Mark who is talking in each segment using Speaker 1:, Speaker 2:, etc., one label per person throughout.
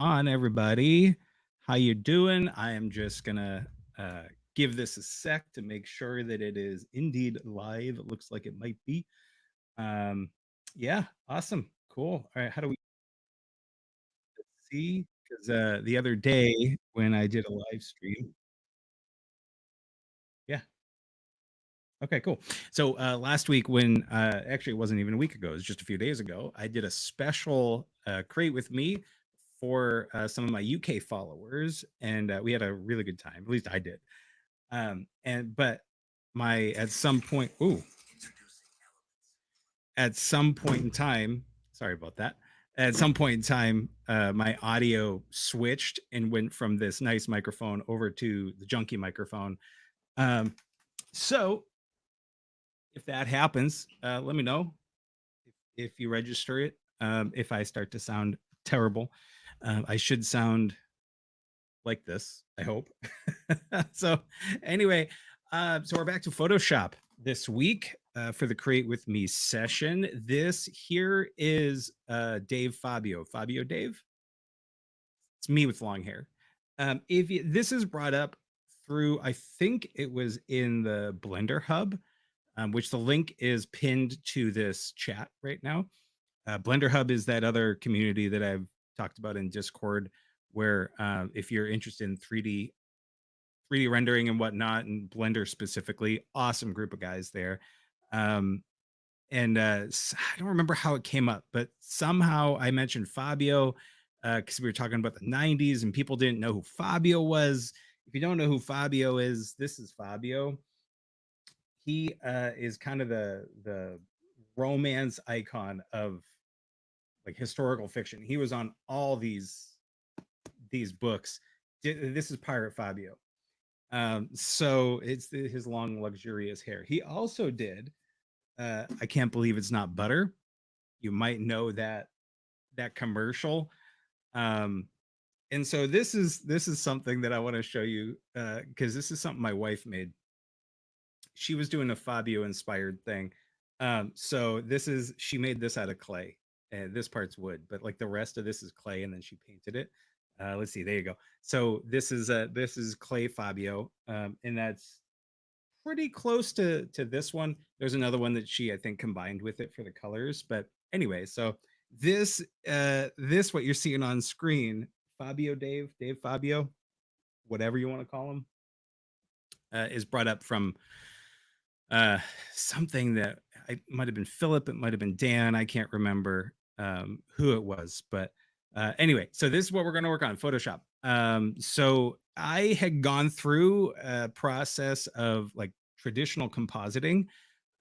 Speaker 1: On everybody, how you doing? I am just gonna uh, give this a sec to make sure that it is indeed live. It looks like it might be. Um, yeah, awesome, cool. All right, how do we see? Because the other day when I did a live stream, yeah, okay, cool. So last week, when actually it wasn't even a week ago, it was just a few days ago, I did a special create with me for some of my UK followers, and we had a really good time. At least I did. And but my at some point, ooh, at some point in time, sorry about that. At some point in time, my audio switched and went from this nice microphone over to the junky microphone. Um, so if that happens, let me know if you register it. If I start to sound terrible, I should sound like this, I hope. So, anyway, so we're back to Photoshop this week for the Create With Me session. This here is Dave Fabio. Fabio Dave? It's me with long hair. If you, this is brought up through, I think it was in the Blender Hub, which the link is pinned to this chat right now. Blender Hub is that other community that I've talked about in Discord, where if you're interested in 3D rendering and whatnot, and Blender specifically, awesome group of guys there. Um, and I don't remember how it came up, but somehow I mentioned Fabio because we were talking about the 90s and people didn't know who Fabio was. If you don't know who Fabio is, this is Fabio. He is kind of the romance icon of like historical fiction. He was on all these books. This is Pirate Fabio. So it's his long, luxurious hair. He also did. I can't believe it's not butter. You might know that commercial. Um, and so this is something that I want to show you because this is something my wife made. She was doing a Fabio inspired thing. So this is she made this out of clay. And this part's wood, but like the rest of this is clay, and then she painted it. Let's see, there you go. So this is clay Fabio, and that's pretty close to this one. There's another one that she I think combined with it for the colors, but anyway, so this what you're seeing on screen, Fabio Dave Fabio, whatever you want to call him, is brought up from uh something that I might have been Philip, it might have been Dan, I can't remember who it was, but anyway, so this is what we're going to work on, Photoshop. So I had gone through a process of like traditional compositing.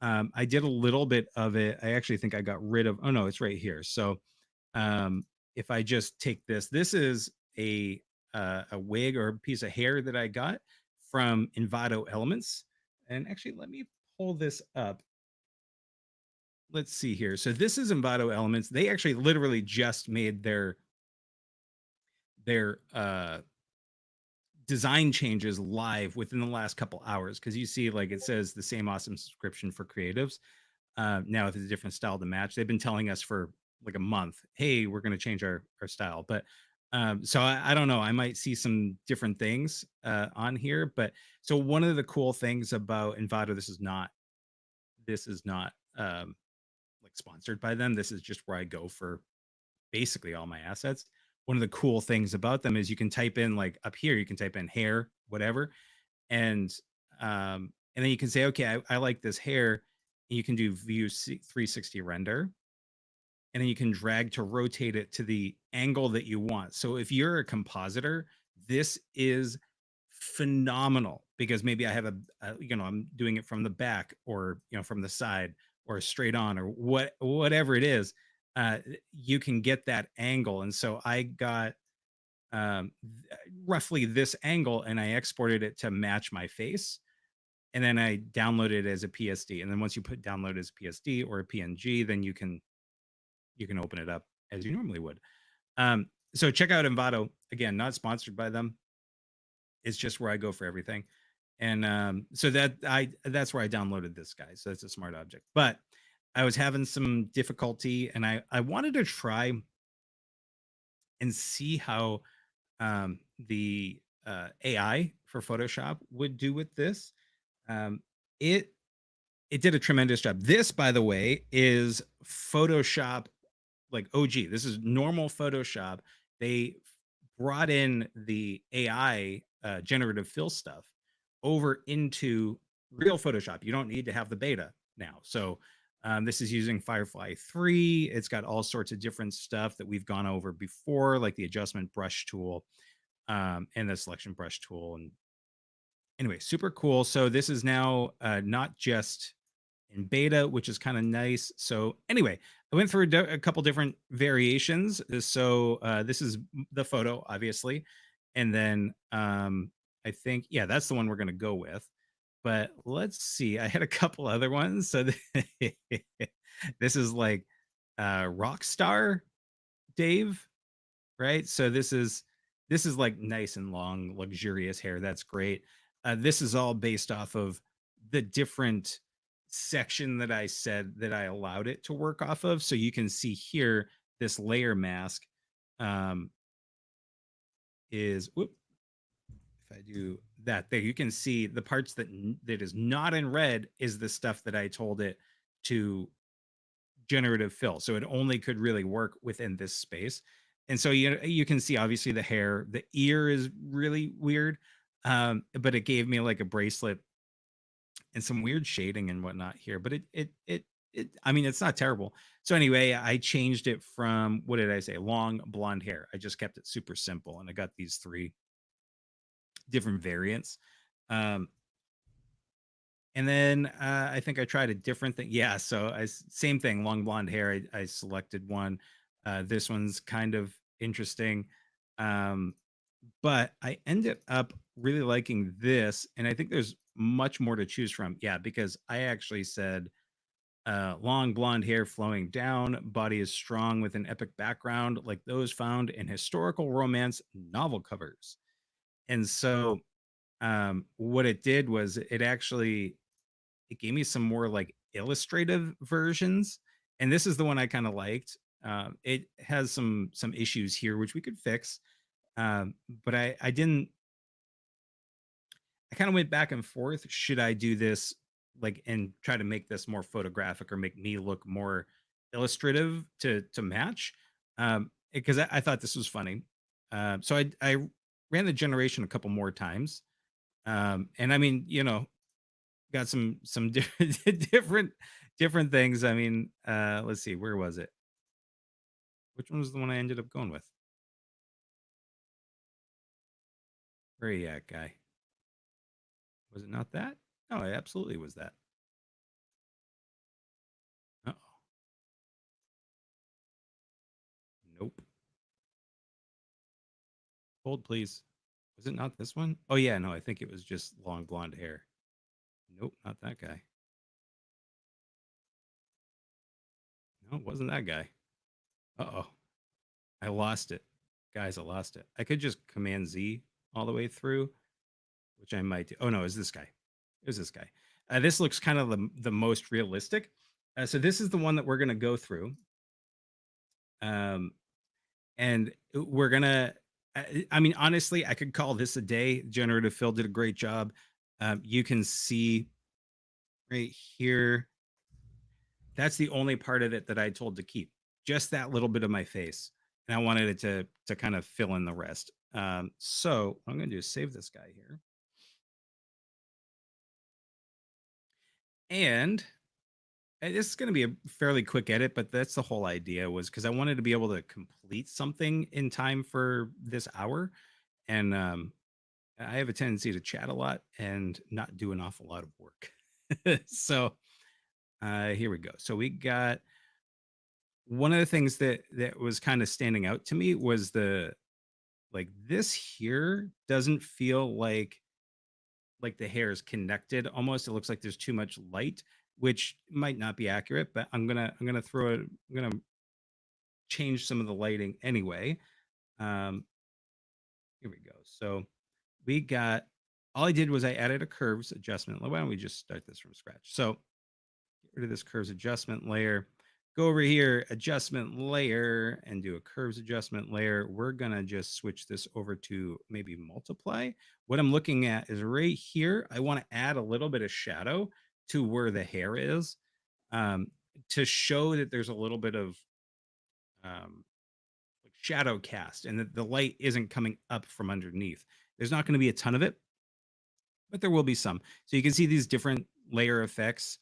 Speaker 1: I did a little bit of it. I actually think I got rid of, oh no, it's right here. So um if I just take this is a wig or a piece of hair that I got from Envato Elements. And actually, let me pull this up. Let's see here. So this is Envato Elements. They actually literally just made their design changes live within the last couple hours, because you see like it says the same awesome subscription for creatives now with a different style to match. They've been telling us for like a month, hey, we're going to change our style. But so I don't know, I might see some different things on here. But so one of the cool things about Envato, this is not like sponsored by them. This is just where I go for basically all my assets. One of the cool things about them is you can type in like up here, you can type in hair, whatever, and and then you can say, okay, I like this hair. And you can do view 360 render, and then you can drag to rotate it to the angle that you want. So if you're a compositor, this is phenomenal, because maybe I have I'm doing it from the back, or from the side, or straight on, or whatever it is. You can get that angle, and so I got roughly this angle, and I exported it to match my face, and then I downloaded it as a PSD. And then once you put download as a PSD or a PNG, then you can open it up as you normally would. So check out Envato. Again, not sponsored by them. It's just where I go for everything. And so that's where I downloaded this guy. So that's a smart object. But I was having some difficulty, and I wanted to try and see how the AI for Photoshop would do with this. Um, it it did a tremendous job. This, by the way, is Photoshop like OG. This is normal Photoshop. They brought in the AI generative fill stuff over into real Photoshop. You don't need to have the beta now. So this is using Firefly 3. It's got all sorts of different stuff that we've gone over before, like the adjustment brush tool and the selection brush tool. And anyway, super cool. So this is now not just in beta, which is kind of nice. So anyway, I went through a couple different variations. So this is the photo, obviously, and then I think that's the one we're going to go with. But let's see, I had a couple other ones. So this is like rock star Dave, right? So this is like nice and long, luxurious hair. That's great. This is all based off of the different section that I said that I allowed it to work off of. So you can see here, this layer mask um, is, whoop, if I do that there, you can see the parts that is not in red is the stuff that I told it to generative fill. So it only could really work within this space. And so you can see obviously the hair, the ear is really weird. But it gave me like a bracelet and some weird shading and whatnot here. But it I mean it's not terrible. So anyway, I changed it from, what did I say? Long blonde hair. I just kept it super simple and I got these three different variants. Um, And then I think I tried a different thing. Yeah, so same thing, long blonde hair. I selected one. This one's kind of interesting, um, but I ended up really liking this, and I think there's much more to choose from. Yeah, because I actually said long blonde hair flowing down, body is strong with an epic background, like those found in historical romance novel covers. And so what it did was it gave me some more like illustrative versions, and this is the one I kind of liked. It has some issues here which we could fix, but I didn't. I kind of went back and forth. Should I do this like and try to make this more photographic or make me look more illustrative to match? Because I thought this was funny. So I ran the generation a couple more times, and I mean, got some different things. I mean, let's see, where was it? Which one was the one I ended up going with? Where are you at, guy? Was it not that? No, it absolutely was that. Uh-oh. Nope. Hold, please. Was it not this one? Oh yeah, no, I think it was just long blonde hair. Nope, not that guy. No, it wasn't that guy. Uh-oh. I lost it. Guys, I lost it. I could just Command Z all the way through, which I might do. Oh no, it's this guy. It was this guy. This looks kind of the most realistic. So this is the one that we're going to go through. And we're going to, I mean, honestly, I could call this a day. Generative Fill did a great job. You can see right here. That's the only part of it that I told to keep. Just that little bit of my face. And I wanted it to kind of fill in the rest. So what I'm going to do is save this guy here. And this is going to be a fairly quick edit, but that's the whole idea, was because I wanted to be able to complete something in time for this hour. And I have a tendency to chat a lot and not do an awful lot of work. So here we go. So we got, one of the things that was kind of standing out to me was like this here doesn't feel like the hair is connected. Almost, it looks like there's too much light, which might not be accurate, but I'm gonna throw it. I'm gonna change some of the lighting anyway. Um, Here we go. So we got, all I did was I added a curves adjustment. Why don't we just start this from scratch? So get rid of this curves adjustment layer. go over here, adjustment layer, and do a curves adjustment layer. We're gonna just switch this over to maybe multiply. What I'm looking at is right here. I want to add a little bit of shadow to where the hair is, um, to show that there's a little bit of um, like shadow cast and that the light isn't coming up from underneath. There's not going to be a ton of it, but there will be some. So you can see these different layer effects.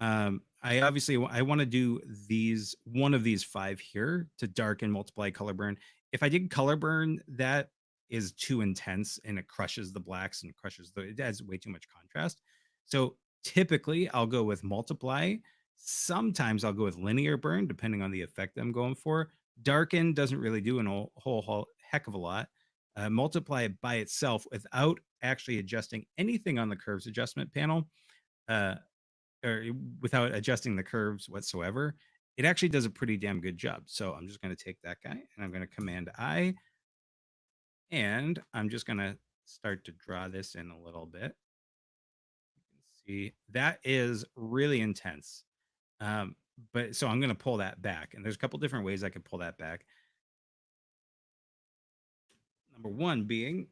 Speaker 1: I obviously I want to do these one of these five here to darken, multiply, color burn. If I did color burn, that is too intense and it crushes the blacks and crushes the it adds way too much contrast. So typically I'll go with multiply. Sometimes I'll go with linear burn, depending on the effect I'm going for. Darken doesn't really do a whole heck of a lot. Multiply it by itself without actually adjusting anything on the curves adjustment panel, uh, or without adjusting the curves whatsoever, it actually does a pretty damn good job. So I'm just going to take that guy and I'm going to Command I, and I'm just going to start to draw this in a little bit. You can see that is really intense. But so I'm going to pull that back, and there's a couple different ways I could pull that back. Number one being,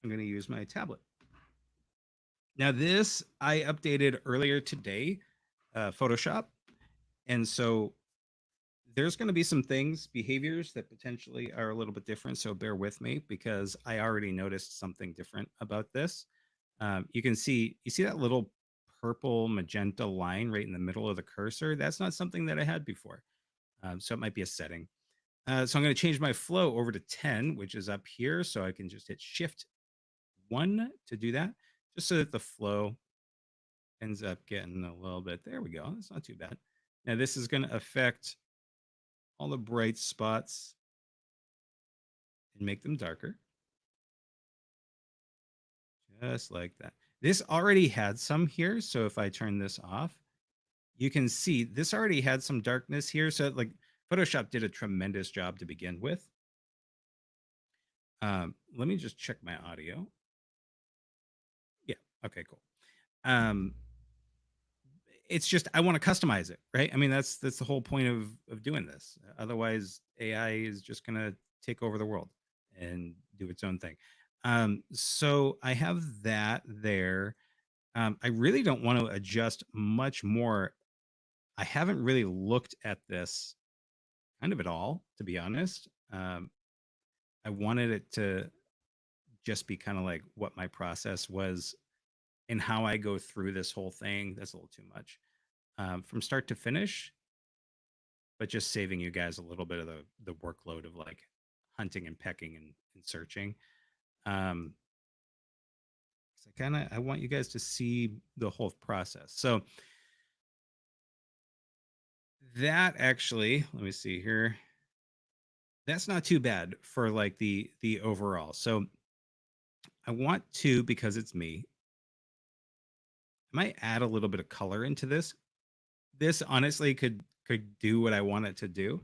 Speaker 1: I'm going to use my tablet. Now, this I updated earlier today, Photoshop. And so there's going to be some things, behaviors that potentially are a little bit different. So bear with me because I already noticed something different about this. You see that little purple magenta line right in the middle of the cursor. That's not something that I had before. So it might be a setting. So I'm going to change my flow over to 10, which is up here. So I can just hit Shift 1 to do that, just so that the flow ends up getting a little bit. There we go. That's not too bad. Now this is going to affect all the bright spots and make them darker. Just like that. This already had some here. So if I turn this off, you can see this already had some darkness here. So like Photoshop did a tremendous job to begin with. Let me just check my audio. Yeah. Okay, cool. It's just I want to customize it, right? I mean, that's the whole point of doing this. Otherwise, AI is just gonna take over the world and do its own thing. So I have that there. I really don't want to adjust much more. I haven't really looked at this kind of at all, to be honest. I wanted it to just be kind of like what my process was and how I go through this whole thing. That's a little too much. From start to finish, but just saving you guys a little bit of the workload of like hunting and pecking and searching. Um, 'Cause I want you guys to see the whole process. So that actually, let me see here. That's not too bad for like the overall. So I want to, because it's me, I might add a little bit of color into this. This honestly could do what I want it to do.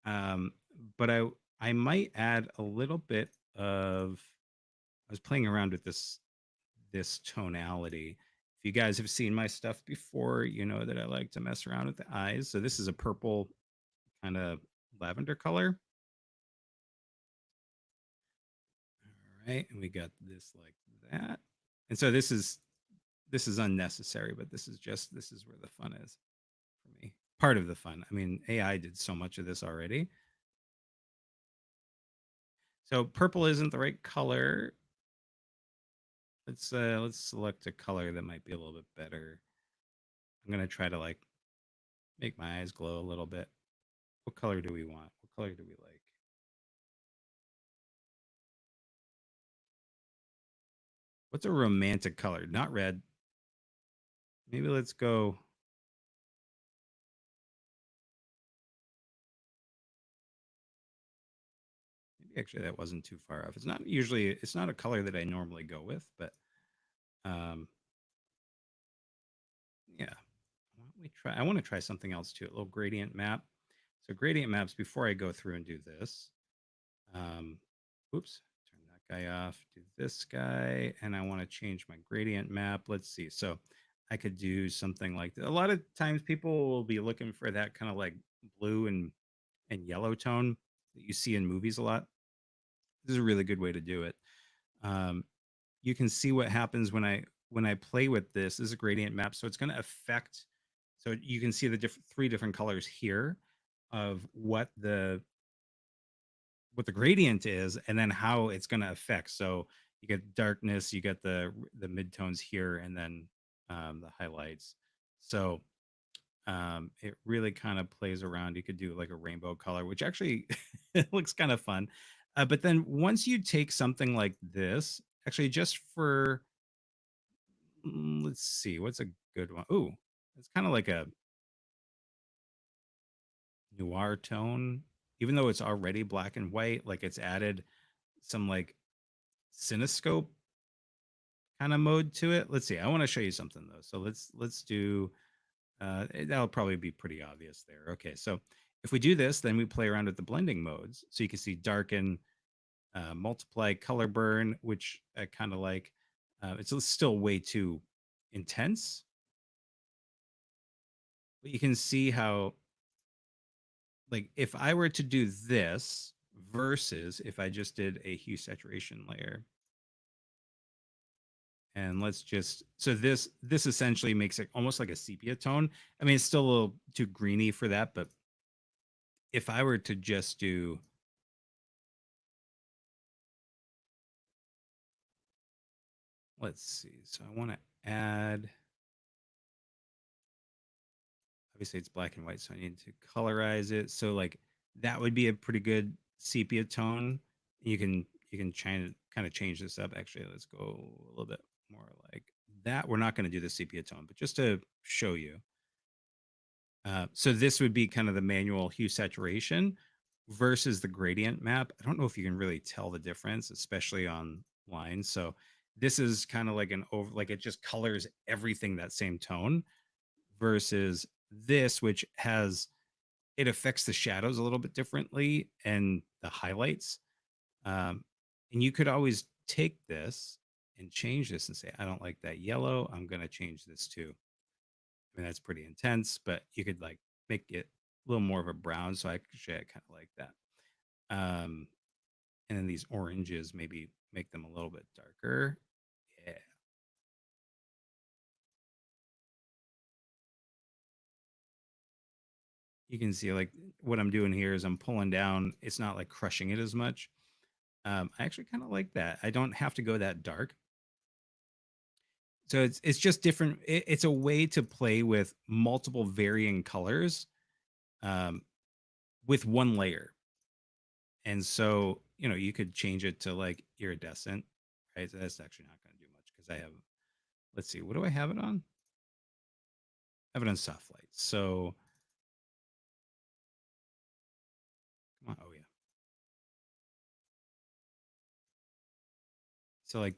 Speaker 1: Um, but I might add a little bit of, I was playing around with this tonality. If you guys have seen my stuff before, you know that I like to mess around with the eyes. So this is a purple kind of lavender color. All right, and we got this like that. And so this is unnecessary, but this is where the fun is for me. Part of the fun. I mean, AI did so much of this already. So purple isn't the right color. Let's select a color that might be a little bit better. I'm gonna try to like make my eyes glow a little bit. What color do we want? What color do we like? What's a romantic color? Not red. Maybe let's go. Maybe actually that wasn't too far off. It's not a color that I normally go with, but um yeah. Why don't we try? I want to try something else too. A little gradient map. So gradient maps before I go through and do this. Um, oops, turn that guy off. Do this guy, and I want to change my gradient map. Let's see. So I could do something like that. A lot of times people will be looking for that kind of like blue and yellow tone that you see in movies a lot. This is a really good way to do it. Um, you can see what happens when I play with this. This is a gradient map, so it's going to affect. So you can see the three different colors here of what the gradient is, and then how it's going to affect. So you get darkness, you get the midtones here, and then the highlights. So it really kind of plays around. You could do like a rainbow color, which actually it looks kind of fun. But then once you take something like this, actually just for let's see, what's a good one? Ooh, it's kind of like a noir tone, even though it's already black and white. Like it's added some like cinescope kind of mode to it. Let's see. I want to show you something though. So let's do that'll probably be pretty obvious there. Okay, so if we do this, then we play around with the blending modes. So you can see darken, multiply, color burn, which I kind of like. It's still way too intense, but you can see how, like, if I were to do this versus if I just did a hue saturation layer, and let's just, so this essentially makes it almost like a sepia tone. I mean, it's still a little too greeny for that, but if I were to just do, let's see, so I want to add, obviously it's black and white, so I need to colorize it. So like that would be a pretty good sepia tone. You can kind of change this up. Actually, let's go a little bit more like that. We're not going to do the sepia tone, but just to show you. So this would be kind of the manual hue saturation versus the gradient map. I don't know if you can really tell the difference, especially on lines. So this is kind of like an over, like it just colors everything that same tone versus this, which has, it affects the shadows a little bit differently and the highlights. And you could always take this and change this and say, I don't like that yellow. I'm going to change this too. I mean, that's pretty intense, but you could like make it a little more of a brown. So actually, I kind of like that. Um, and then these oranges, maybe make them a little bit darker. Yeah. You can see like what I'm doing here is I'm pulling down. It's not like crushing it as much. I actually kind of like that. I don't have to go that dark. So it's just different. It's a way to play with multiple varying colors um, with one layer. And so, you could change it to like iridescent, right? So that's actually not going to do much because I have, let's see, what do I have it on? I have it on soft light. So, come on. Oh, yeah. So, like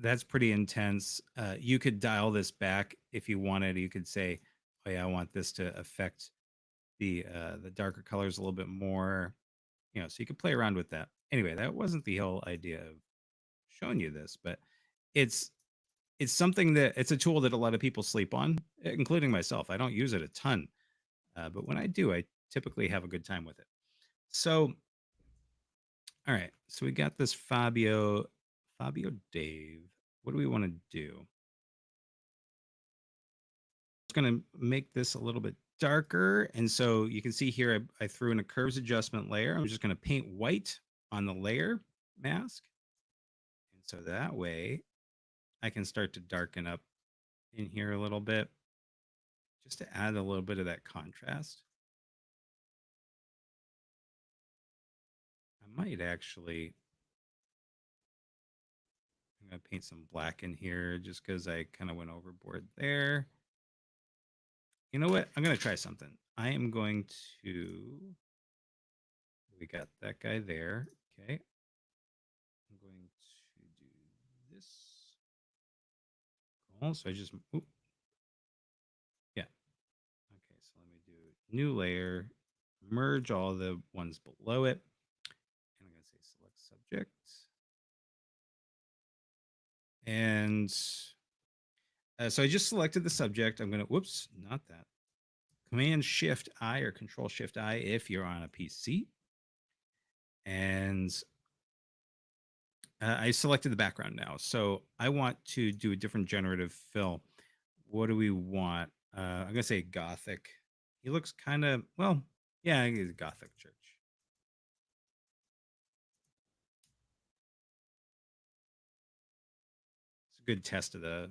Speaker 1: that's pretty intense. You could dial this back if you wanted. You could say, oh, yeah, I want this to affect the darker colors a little bit more, so you could play around with that. Anyway, that wasn't the whole idea of showing you this, but it's it's something that it's a tool that a lot of people sleep on, including myself. I don't use it a ton, but when I do, I typically have a good time with it. So, all right, so we got this Fabio Dave. What do we want to do? It's going to make this a little bit darker, and so you can see here I threw in a curves adjustment layer. I'm just going to paint white on the layer mask, and so that way I can start to darken up in here a little bit just to add a little bit of that contrast. I might actually, I'm going to paint some black in here just because I kind of went overboard there. You know what? I'm going to try something. I am going to, we got that guy there. Okay. I'm going to do this. Cool. So I just, oop, yeah. Okay. So let me do new layer, merge all the ones below it. And I'm going to say select subject. And So I just selected the subject. I'm gonna, whoops, not that. Command Shift I or Control Shift I if you're on a PC. And I selected the background now. So I want to do a different generative fill. What do we want? I'm gonna say Gothic. He looks kind of, well, yeah, he's a Gothic church. It's a good test of the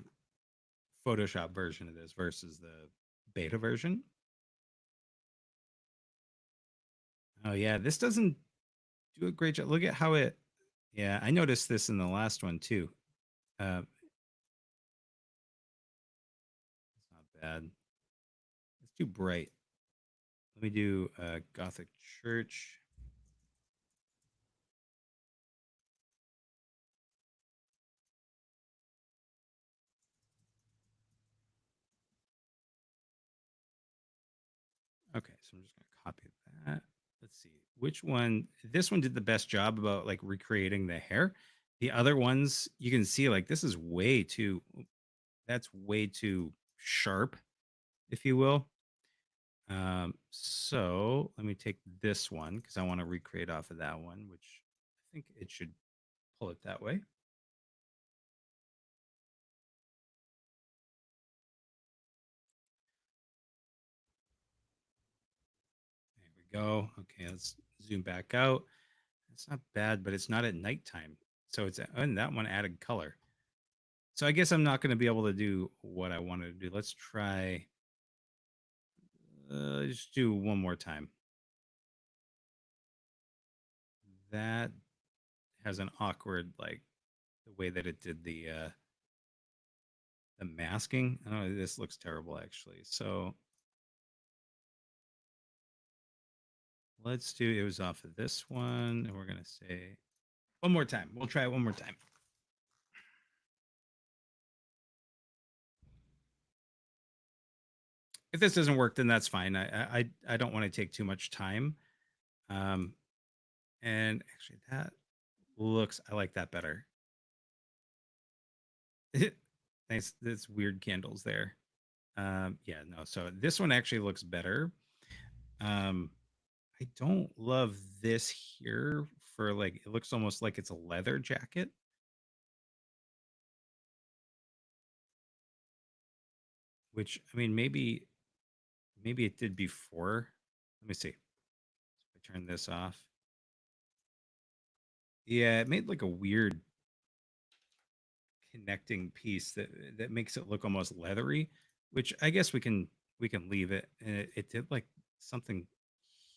Speaker 1: Photoshop version of this versus the beta version. Oh yeah, this doesn't do a great job. Look at how it. Yeah, I noticed this in the last one too. It's not bad. It's too bright. Let me do Gothic church. Okay, so I'm just gonna copy that. Let's see which one. This one did the best job about like recreating the hair. The other ones you can see like this is way too. That's way too sharp, if you will. So let me take this one because I want to recreate off of that one, which I think it should pull it that way. There we go. Okay, let's zoom back out. It's not bad, but it's not at nighttime. So it's, and that one added color. So I guess I'm not going to be able to do what I wanted to do. Let's try, just do one more time. That has an awkward, like the way that it did the masking. Oh, this looks terrible actually. So let's do, it was off of this one. And we're going to say one more time. We'll try it one more time. If this doesn't work, then that's fine. I don't want to take too much time. Um, and actually, that looks, I like that better. Nice, this weird candles there. Yeah, no. So this one actually looks better. Um, I don't love this here for like it looks almost like it's a leather jacket. Which I mean, maybe it did before. Let me see. So I turn this off. Yeah, it made like a weird connecting piece that makes it look almost leathery, which I guess we can leave it. And it did like something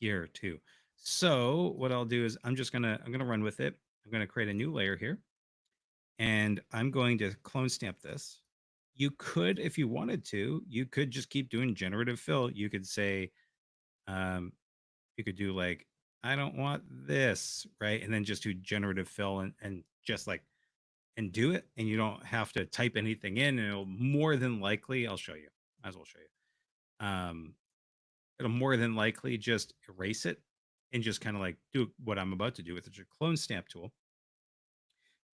Speaker 1: here too. So what I'll do is I'm gonna run with it. I'm gonna create a new layer here, and I'm going to clone stamp this. You could, if you wanted to, you could just keep doing generative fill. You could say, um, you could do like, I don't want this, right? And then just do generative fill and just like and do it, and you don't have to type anything in, and it'll more than likely, I'll show you. Might as well show you. It'll more than likely just erase it and just kind of like do what I'm about to do with the clone stamp tool.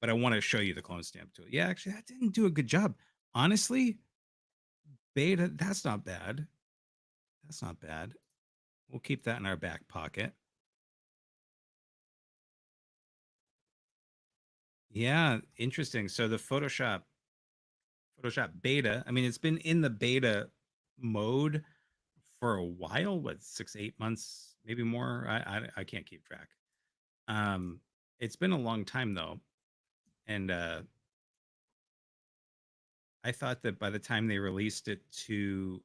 Speaker 1: But I want to show you the clone stamp tool. Yeah, actually, that didn't do a good job. Honestly, beta, that's not bad. That's not bad. We'll keep that in our back pocket. Yeah, interesting. So the Photoshop beta, I mean, it's been in the beta mode for a while, what 6 8 months, maybe more. I can't keep track. Um, it's been a long time though, and I thought that by the time they released it to,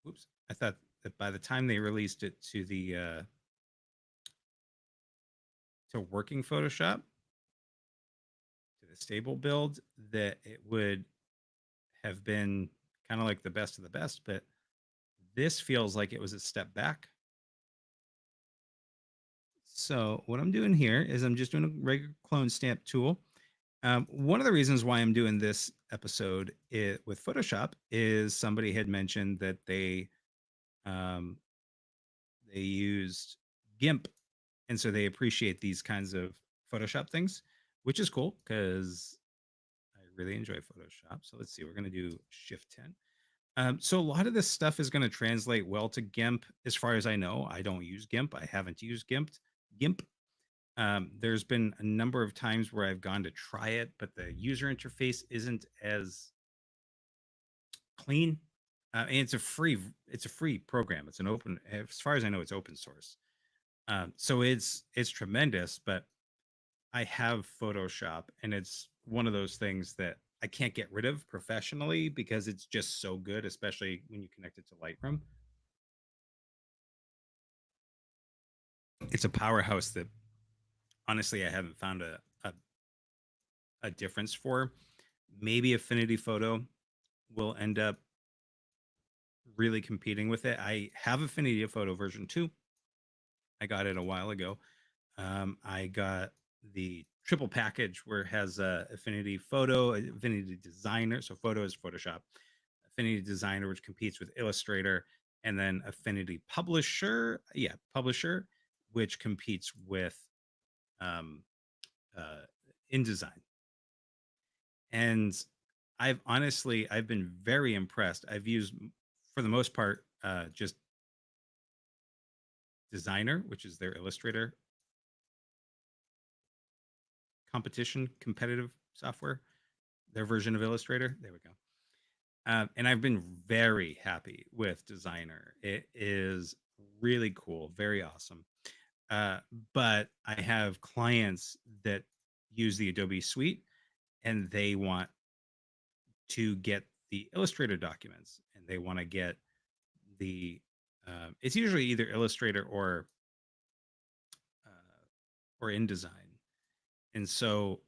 Speaker 1: oops, I thought that by the time they released it to the to working Photoshop to the stable build, that it would have been kind of like the best of the best, but this feels like it was a step back. So what I'm doing here is I'm just doing a regular clone stamp tool. One of the reasons why I'm doing this episode with Photoshop is somebody had mentioned that um, they used GIMP, and so they appreciate these kinds of Photoshop things, which is cool because I really enjoy Photoshop. So let's see, we're going to do Shift 10. So a lot of this stuff is going to translate well to GIMP. As far as I know, I don't use GIMP. I haven't used GIMP. There's been a number of times where I've gone to try it, but the user interface isn't as clean. And it's a free program. It's an open, as far as I know, it's open source. So it's tremendous, but I have Photoshop, and it's one of those things that I can't get rid of professionally because it's just so good, especially when you connect it to Lightroom. It's a powerhouse that honestly I haven't found a difference for. Maybe Affinity Photo will end up really competing with it. I have Affinity Photo version 2. I got it a while ago. I got the triple package where it has Affinity Photo, Affinity Designer. So Photo is Photoshop, Affinity Designer, which competes with Illustrator, and then Affinity Publisher. Yeah, Publisher, which competes with um, uh, InDesign. And I've been very impressed. I've used, for the most part, just Designer, which is their Illustrator competitive software, their version of Illustrator. There we go. And I've been very happy with Designer. It is really cool, very awesome. But I have clients that use the Adobe Suite, and they want to get the Illustrator documents, and they want to get the it's usually either Illustrator or InDesign. And so,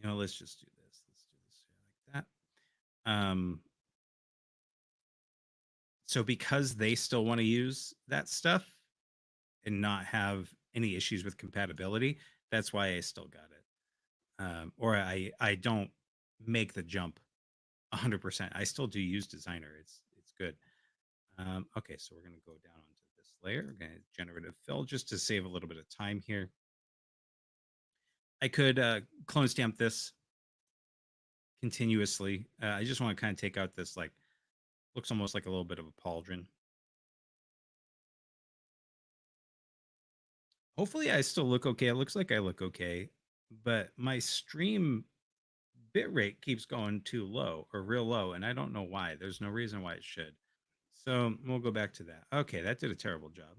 Speaker 1: let's just do this. Let's do this here like that. So because they still want to use that stuff and not have any issues with compatibility, that's why I still got it. Or I don't make the jump 100%. I still do use Designer. It's good. Okay, so we're going to go down onto this layer. We're going to generative fill just to save a little bit of time here. I could clone stamp this continuously. I just want to kind of take out this, like, looks almost like a little bit of a pauldron. Hopefully I still look okay. It looks like I look okay, but my stream bitrate keeps going too low or real low, and I don't know why. There's no reason why it should. So we'll go back to that. Okay, that did a terrible job.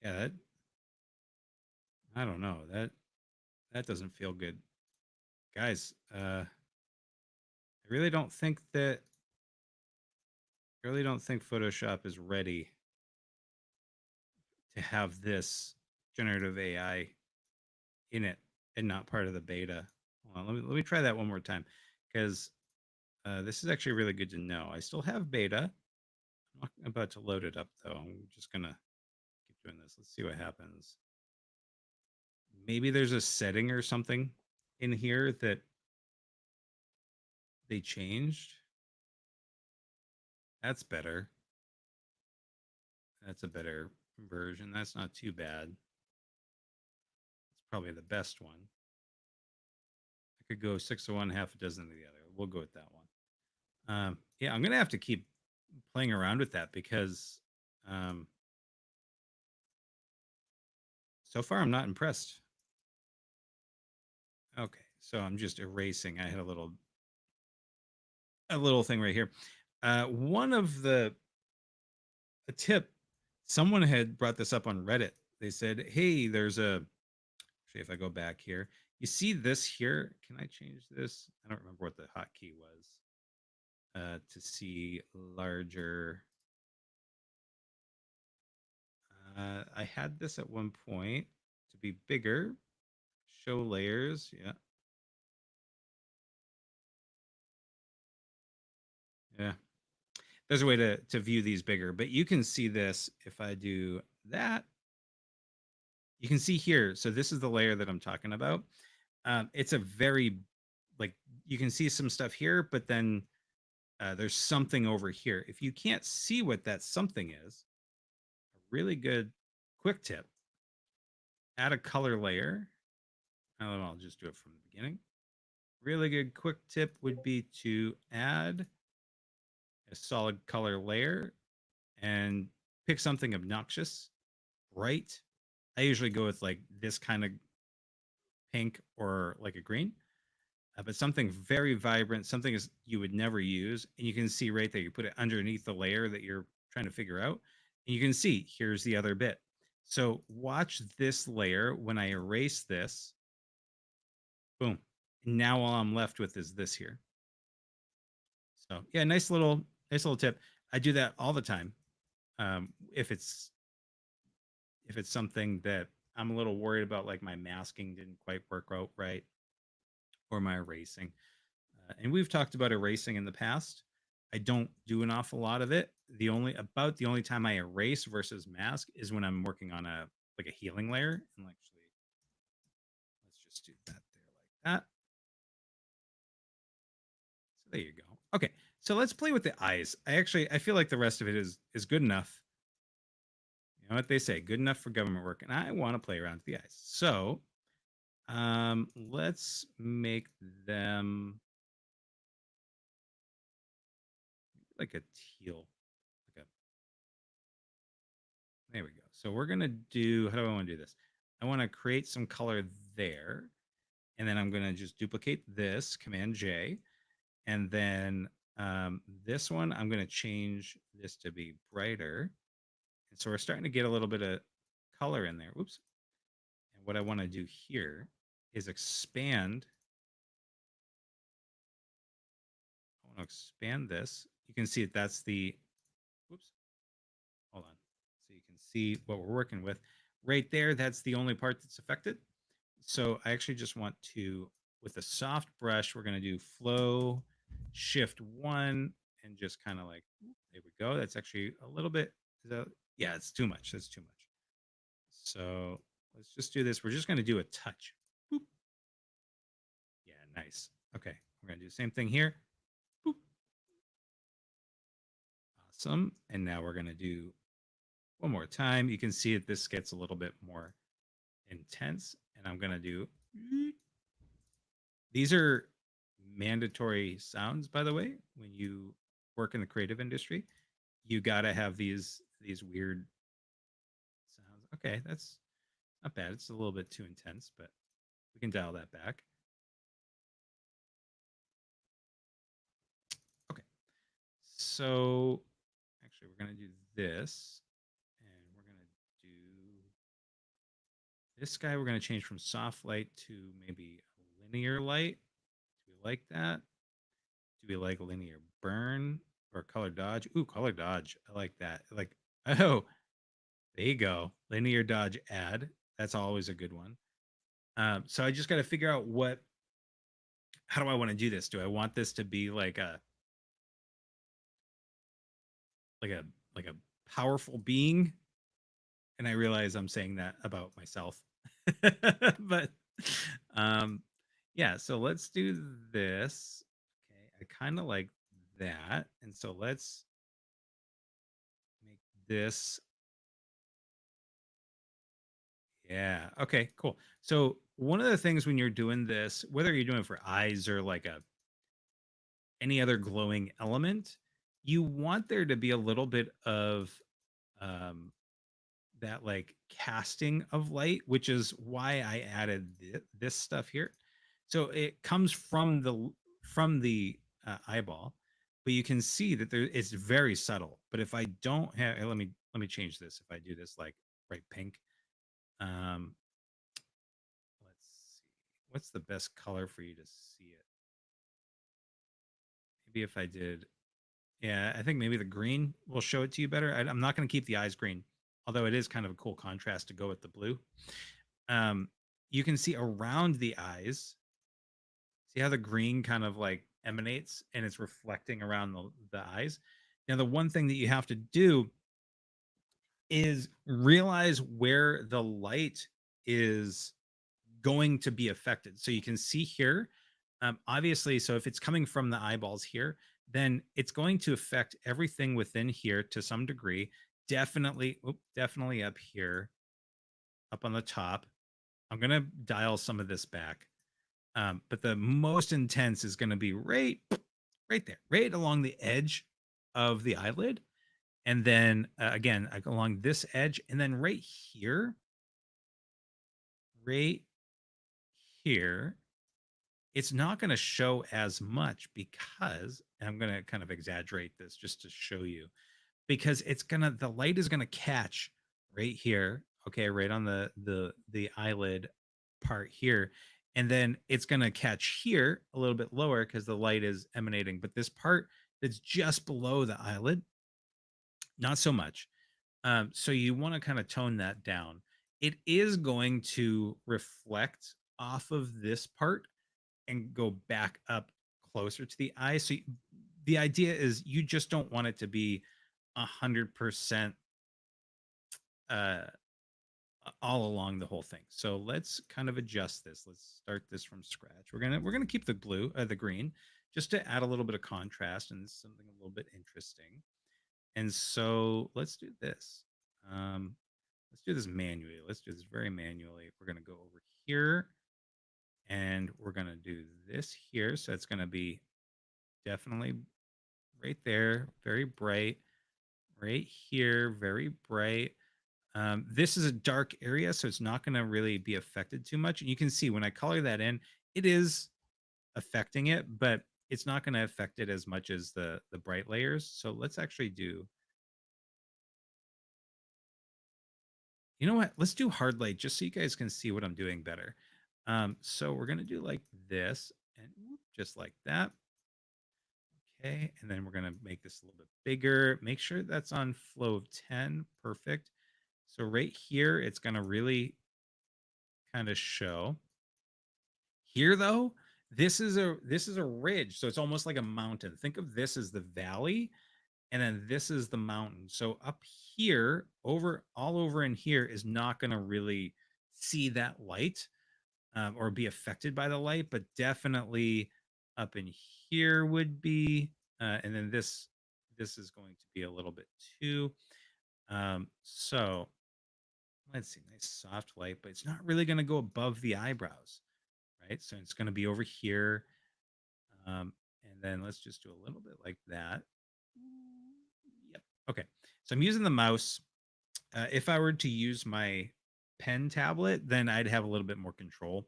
Speaker 1: Yeah, I don't know. That doesn't feel good. Guys, I really don't think Photoshop is ready to have this generative AI in it and not part of the beta. Hold on, let me try that one more time, because this is actually really good to know. I still have beta. I'm not about to load it up though. I'm just gonna keep doing this. Let's see what happens. Maybe there's a setting or something in here that they changed. That's better. That's a better version. That's not too bad. It's probably the best one. I could go 6 to 1, half a dozen to the other. We'll go with that one. Yeah, I'm gonna have to keep playing around with that because so far I'm not impressed. Okay, so I'm just erasing. I had a little thing right here. One of a tip, someone had brought this up on Reddit. They said, hey, there's actually, if I go back here, you see this here. Can I change this? I don't remember what the hotkey was to see larger. I had this at one point to be bigger. Show layers. Yeah. Yeah. There's a way to view these bigger, but you can see this if I do that. You can see here. So this is the layer that I'm talking about. It's a very, like, you can see some stuff here, but then there's something over here. If you can't see what that something is, a really good quick tip, add a color layer. I'll just do it from the beginning. Really good quick tip would be to add a solid color layer and pick something obnoxious, bright. I usually go with like this kind of pink or like a green, but something very vibrant, something is you would never use. And you can see right there, you put it underneath the layer that you're trying to figure out. And you can see here's the other bit. So watch this layer. When I erase this, boom. Now all I'm left with is this here. So yeah, nice little tip. I do that all the time. If it's something that I'm a little worried about, like my masking didn't quite work out right, or my erasing. And we've talked about erasing in the past. I don't do an awful lot of it. The only time I erase versus mask is when I'm working on a like a healing layer. And actually, let's just do that there like that. So there you go. Okay, so let's play with the eyes. I feel like the rest of it is good enough. You know what they say, good enough for government work, and I want to play around with the eyes. So let's make them like a teal. Like a, there we go. So we're gonna do, how do I want to do this? I want to create some color there, and then I'm gonna just duplicate this, Command J, and then this one I'm gonna change this to be brighter. And so we're starting to get a little bit of color in there. Oops. And what I want to do here is expand. I want to expand this. You can see that's the, whoops, hold on. So you can see what we're working with. Right there, that's the only part that's affected. So I actually just want to, with a soft brush, we're going to do flow, shift 1, and just kind of like, there we go. That's actually a little bit, yeah, it's too much. That's too much. So let's just do this. We're just going to do a touch. Boop. Yeah, nice. Okay, we're going to do the same thing here. Boop. Awesome. And now we're going to do one more time. You can see that this gets a little bit more intense. And I'm going to do, these are mandatory sounds, by the way. When you work in the creative industry, you got to have these weird sounds. Okay, that's not bad. It's a little bit too intense, but we can dial that back. Okay. So actually, we're going to do this. And we're going to do this guy. We're going to change from soft light to maybe a linear light. Do we like that? Do we like linear burn or color dodge? Ooh, color dodge. I like that. Like, oh, there you go. Linear dodge add. That's always a good one. So I just got to figure out how do I want to do this? Do I want this to be like a like a like a powerful being? And I realize I'm saying that about myself. But yeah, so let's do this. Okay, I kind of like that. And so let's make this. Yeah. Okay, cool. So one of the things when you're doing this, whether you're doing it for eyes or like a any other glowing element, you want there to be a little bit of um that like casting of light, which is why I added this stuff here. So it comes from the eyeball, but you can see that it's very subtle. But if I don't have, let me change this. If I do this like bright pink, um, let's see, what's the best color for you to see it? Maybe if I did, yeah, I think maybe the green will show it to you better. I'm not going to keep the eyes green, although it is kind of a cool contrast to go with the blue. You can see around the eyes, see how the green kind of like emanates and it's reflecting around the eyes. Now, the one thing that you have to do is realize where the light is going to be affected. So you can see here, obviously, so if it's coming from the eyeballs here, then it's going to affect everything within here to some degree. Definitely up here, up on the top. I'm gonna dial some of this back. But the most intense is gonna be right there, right along the edge of the eyelid. And then again, along this edge, and then right here, it's not going to show as much because, and I'm going to kind of exaggerate this just to show you, because the light is going to catch right here, okay, right on the eyelid part here, and then it's going to catch here a little bit lower because the light is emanating, but this part that's just below the eyelid, not so much. So you want to kind of tone that down. It is going to reflect off of this part and go back up closer to the eye. So the idea is you just don't want it to be 100% uh, all along the whole thing. So let's kind of adjust this. Let's start this from scratch. We're gonna keep the the green, just to add a little bit of contrast and something a little bit interesting. And so let's do this. Um, let's do this manually. Let's do this very manually. We're gonna go over here and we're gonna do this here. So it's gonna be definitely right there, very bright. Right here, very bright. This is a dark area, so it's not going to really be affected too much. And you can see when I color that in, it is affecting it, but it's not going to affect it as much as the bright layers. So let's actually do, you know what? Let's do hard light just so you guys can see what I'm doing better. So we're going to do like this and just like that. Okay, and then we're going to make this a little bit bigger. Make sure that's on flow of 10. Perfect. So right here, it's going to really kind of show. Here though, this is a ridge, so it's almost like a mountain. Think of this as the valley, and then this is the mountain. So up here, over all over in here is not going to really see that light, or be affected by the light, but definitely up in here would be, and then this is going to be a little bit too. So let's see, nice soft light, but it's not really going to go above the eyebrows, right? So it's going to be over here. And then let's just do a little bit like that. Yep. Okay. So I'm using the mouse. If I were to use my pen tablet, then I'd have a little bit more control.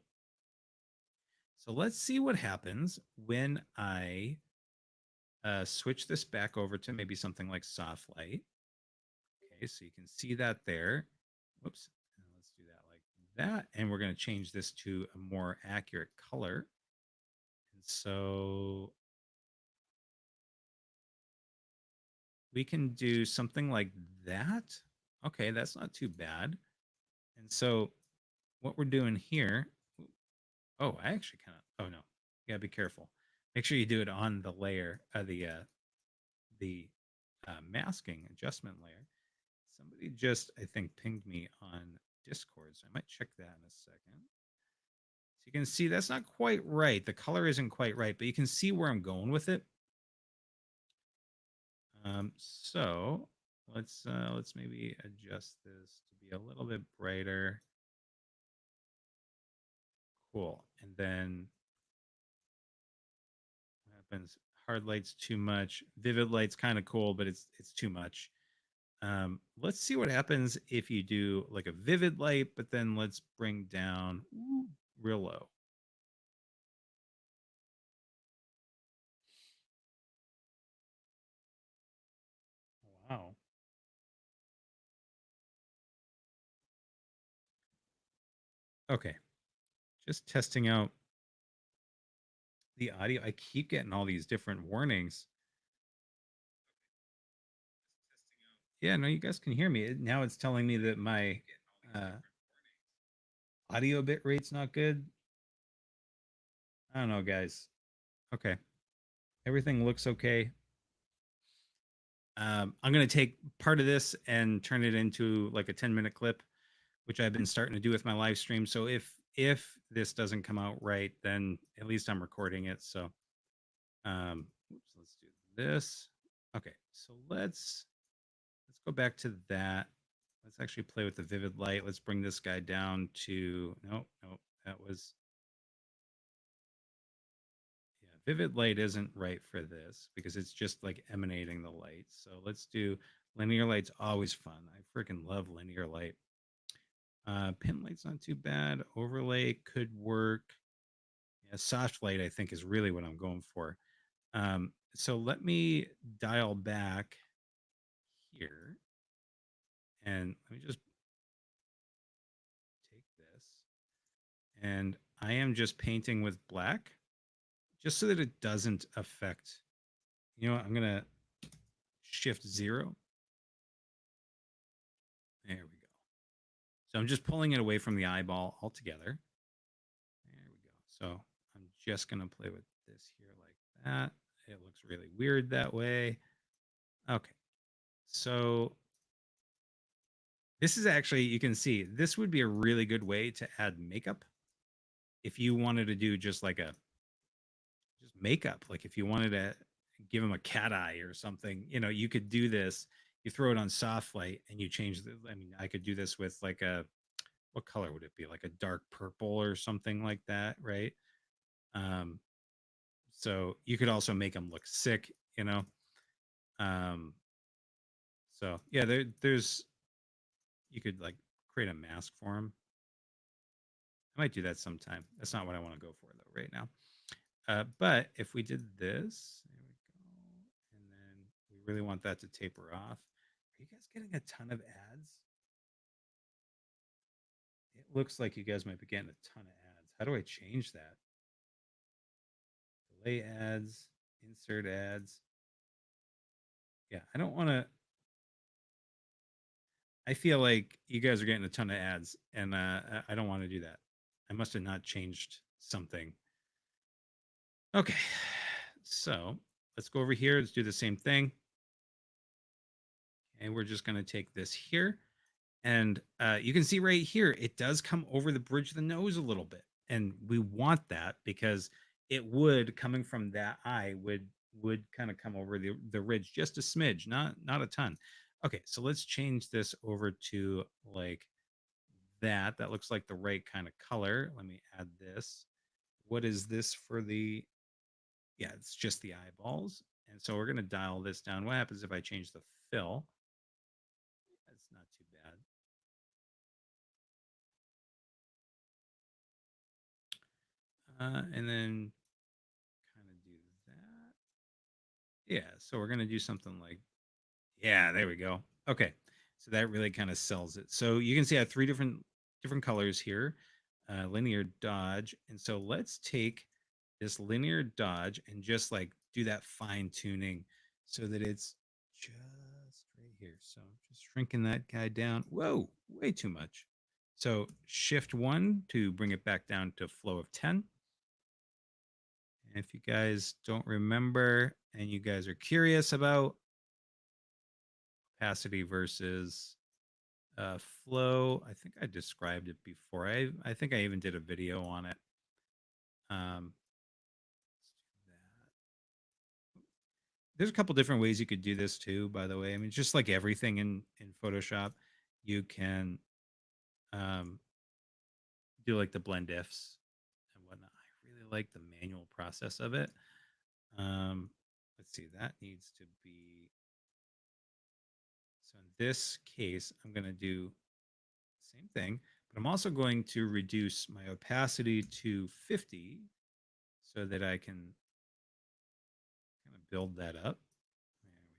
Speaker 1: So let's see what happens when I switch this back over to maybe something like soft light. Okay, so you can see that there. Whoops. And let's do that like that. And we're going to change this to a more accurate color. And so we can do something like that. Okay, that's not too bad. And so what we're doing here, oh, I actually kind of, oh no, you gotta be careful. Make sure you do it on the layer, the masking adjustment layer. Somebody just, I think, pinged me on Discord, so I might check that in a second. So you can see that's not quite right. The color isn't quite right, but you can see where I'm going with it. So let's maybe adjust this to be a little bit brighter. Cool. And then what happens? Hard light's too much. Vivid light's kind of cool, but it's too much. Let's see what happens if you do like a vivid light, but then let's bring down real low. Wow. Okay. Just testing out the audio. I keep getting all these different warnings. Yeah, no, you guys can hear me. Now it's telling me that my uh, audio bit rate's not good. I don't know, guys. Okay. Everything looks okay. I'm going to take part of this and turn it into like a 10-minute clip, which I've been starting to do with my live stream. So if this doesn't come out right, then at least I'm recording it. So let's do this. Okay, so let's go back to that. Let's actually play with the vivid light. Let's bring this guy down to, no, that was, yeah, vivid light isn't right for this because it's just like emanating the light. So let's do linear light's always fun. I freaking love linear light. Pin light's not too bad. Overlay could work. Yeah, soft light I think is really what I'm going for. So let me dial back here and let me just take this, and I am just painting with black just so that it doesn't affect, you know what, I'm gonna shift 0. There we go. So I'm just pulling it away from the eyeball altogether. There we go. So I'm just gonna play with this here like that. It looks really weird that way. Okay. So this is actually, you can see, this would be a really good way to add makeup if you wanted to do just like a just makeup. Like if you wanted to give him a cat eye or something, you know, you could do this. You throw it on soft light and you change the, I mean, I could do this with like a, what color would it be? Like a dark purple or something like that, right? Um, so you could also make them look sick, you know. Um, so yeah, there's, you could like create a mask for him. I might do that sometime. That's not what I want to go for though right now. But if we did this, there we go, and then we really want that to taper off. Are you guys getting a ton of ads? It looks like you guys might be getting a ton of ads. How do I change that? Delay ads, insert ads. Yeah, I don't want to. I feel like you guys are getting a ton of ads, and I don't want to do that. I must have not changed something. Okay, so let's go over here. Let's do the same thing. And we're just going to take this here. And you can see right here, it does come over the bridge of the nose a little bit. And we want that because it would, coming from that eye, would kind of come over the ridge just a smidge, not a ton. Okay, so let's change this over to like that. That looks like the right kind of color. Let me add this. What is this for the, yeah, it's just the eyeballs. And so we're going to dial this down. What happens if I change the fill? That's not too bad. And then kind of do that. Yeah, so we're going to do something like, yeah, there we go. Okay, so that really kind of sells it. So you can see I have three different colors here, linear dodge. And so let's take this linear dodge and just like do that fine tuning so that it's just right here. So just shrinking that guy down. Whoa, way too much. So shift 1 to bring it back down to flow of 10. And if you guys don't remember and you guys are curious about opacity versus flow, I think I described it before. I think I even did a video on it. Let's do that. There's a couple different ways you could do this too, by the way. I mean, just like everything in Photoshop, you can do like the blend ifs and whatnot. I really like the manual process of it. Let's see, that needs to be, so in this case, I'm going to do the same thing, but I'm also going to reduce my opacity to 50 so that I can kind of build that up. There we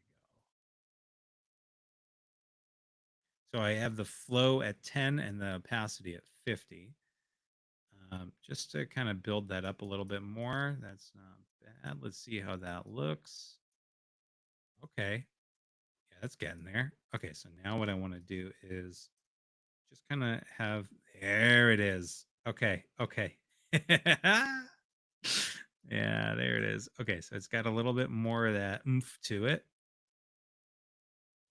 Speaker 1: go. So I have the flow at 10 and the opacity at 50. Just to kind of build that up a little bit more. That's not bad. Let's see how that looks. Okay. Yeah, that's getting there. Okay, so now what I want to do is just kind of have, there it is. Okay, okay. Yeah, there it is. Okay, so it's got a little bit more of that oomph to it.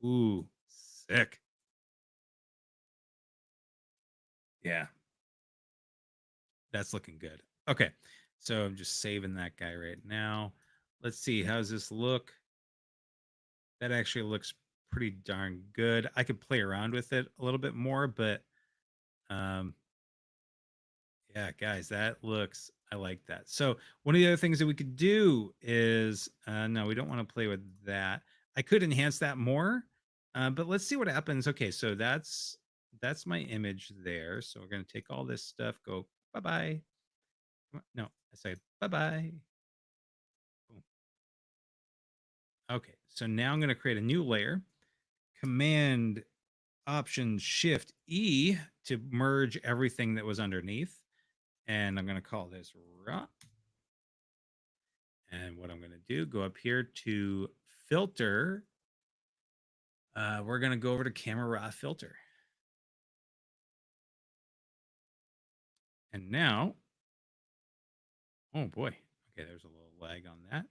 Speaker 1: Ooh, sick. Yeah, that's looking good. Okay, so I'm just saving that guy right now. Let's see, how's this look? That actually looks pretty darn good. I could play around with it a little bit more, but um, yeah, guys, that looks, I like that. So one of the other things that we could do is, no, we don't want to play with that. I could enhance that more, but let's see what happens. Okay, so that's my image there. So we're going to take all this stuff, go bye-bye. No, I say bye-bye. Okay, so now I'm going to create a new layer. Command Option Shift E to merge everything that was underneath. And I'm going to call this raw. And what I'm going to do, go up here to filter. We're going to go over to camera raw filter. And now, oh boy, okay, there's a little lag on that.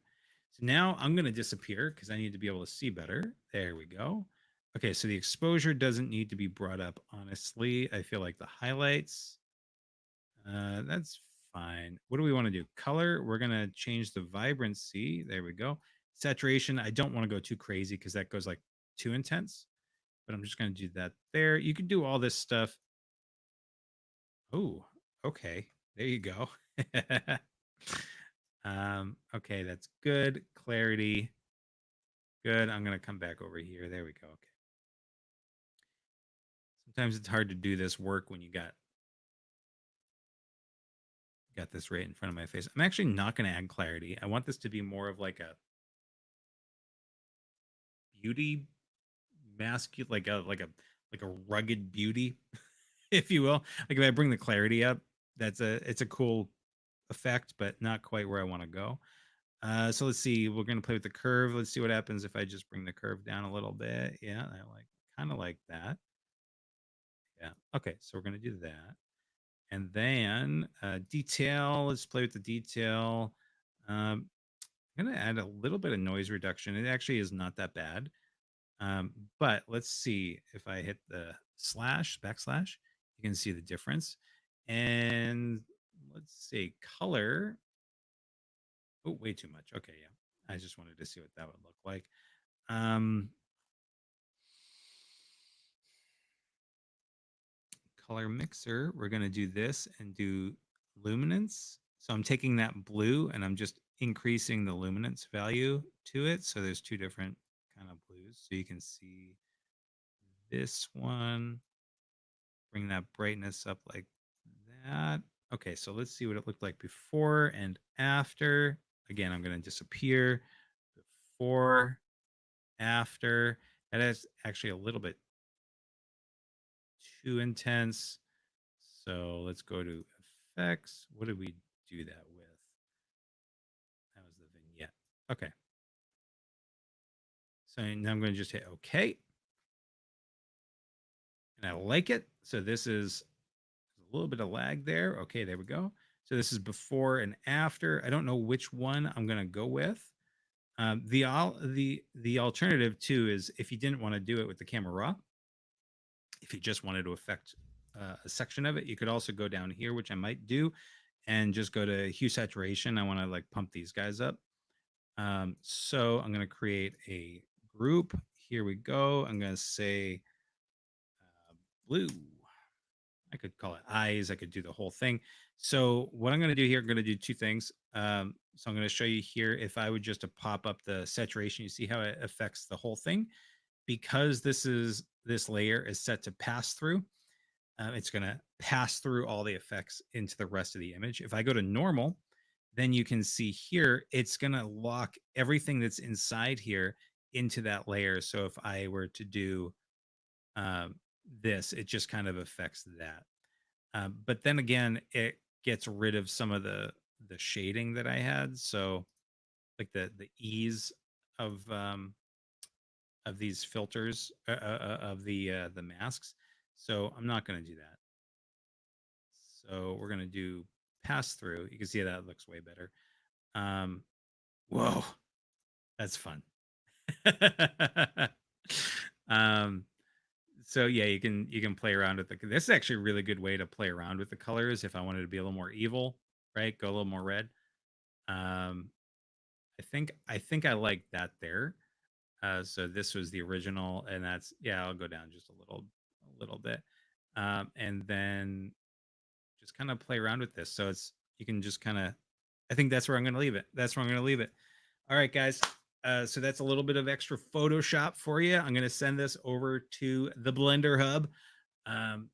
Speaker 1: So now I'm going to disappear because I need to be able to see better. There we go. Okay, so the exposure doesn't need to be brought up, honestly. I feel like the highlights, that's fine. What do we want to do? Color, we're going to change the vibrancy. There we go. Saturation, I don't want to go too crazy because that goes like too intense, but I'm just going to do that there. You can do all this stuff. Oh, okay. There you go. Okay, that's good. Clarity. Good. I'm going to come back over here. There we go. Okay. Sometimes it's hard to do this work when you got this right in front of my face. I'm actually not going to add clarity. I want this to be more of like a beauty masculine, like a rugged beauty, if you will. Like if I bring the clarity up, it's a cool effect, but not quite where I want to go. So let's see. We're going to play with the curve. Let's see what happens if I just bring the curve down a little bit. Yeah, I kind of like that. Yeah. Okay, so we're going to do that. And then detail. Let's play with the detail. I'm going to add a little bit of noise reduction. It actually is not that bad. But let's see if I hit the backslash, you can see the difference. And let's see, color. Oh, way too much. Okay, yeah. I just wanted to see what that would look like. Color mixer, we're going to do this and do luminance. So I'm taking that blue and I'm just increasing the luminance value to it. So there's two different kind of blues. So you can see this one, bring that brightness up like that. Okay, so let's see what it looked like before and after. Again, I'm going to disappear. Before, after. That is actually a little bit too intense. So let's go to effects. What did we do that with? That was the vignette. Okay. So now I'm going to just hit OK. And I like it. So this is a little bit of lag there. Okay, there we go. So this is before and after. I don't know which one I'm going to go with. The alternative too is if you didn't want to do it with the camera raw, if you just wanted to affect a section of it, you could also go down here, which I might do, and just go to hue saturation. I want to like pump these guys up. So I'm going to create a group. Here we go. I'm going to say blue. I could call it eyes. I could do the whole thing. So what I'm going to do here, I'm going to do two things. So I'm going to show you here, if I would just to pop up the saturation, you see how it affects the whole thing. Because this layer is set to pass through, it's going to pass through all the effects into the rest of the image. If I go to normal, then you can see here, it's going to lock everything that's inside here into that layer. So if I were to do this, it just kind of affects that. But then again, it gets rid of some of the shading that I had. So like the ease of these filters of the masks. So I'm not going to do that. So we're going to do pass through. You can see that looks way better. Whoa, that's fun. So yeah, you can play around with this is actually a really good way to play around with the colors if I wanted to be a little more evil, right? Go a little more red. I think I like that there. So this was the original, and that's, yeah, I'll go down just a little bit. And then just kind of play around with this. So it's, you can just kind of, I think that's where I'm going to leave it. That's where I'm going to leave it. All right, guys. So that's a little bit of extra Photoshop for you. I'm going to send this over to the Blender Hub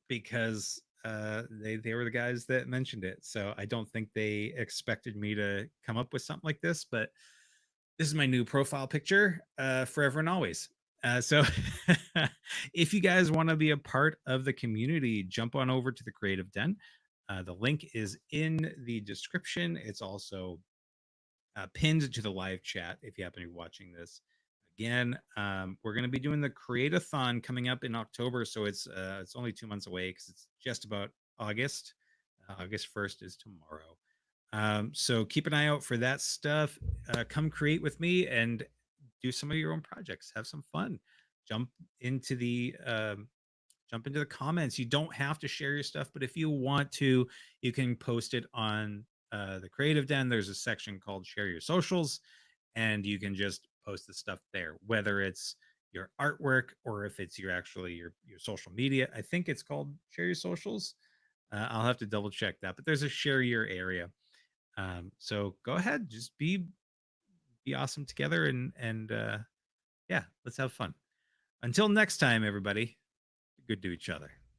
Speaker 1: because they were the guys that mentioned it. So I don't think they expected me to come up with something like this, but this is my new profile picture, forever and always. So if you guys want to be a part of the community, jump on over to the Creative Den. The link is in the description. It's also pinned to the live chat if you happen to be watching this. Again, we're going to be doing the Create-a-thon coming up in October, so it's only 2 months away because it's just about August. August 1st is tomorrow. So keep an eye out for that stuff. Come create with me and do some of your own projects. Have some fun. Jump into the comments. You don't have to share your stuff, but if you want to, you can post it on the Creative Den. There's a section called Share Your Socials, and you can just post the stuff there, whether it's your artwork or if it's your social media. I think it's called Share Your Socials. I'll have to double check that, but there's a share your area. So go ahead, just be awesome together, and yeah, let's have fun. Until next time, everybody, be good to each other.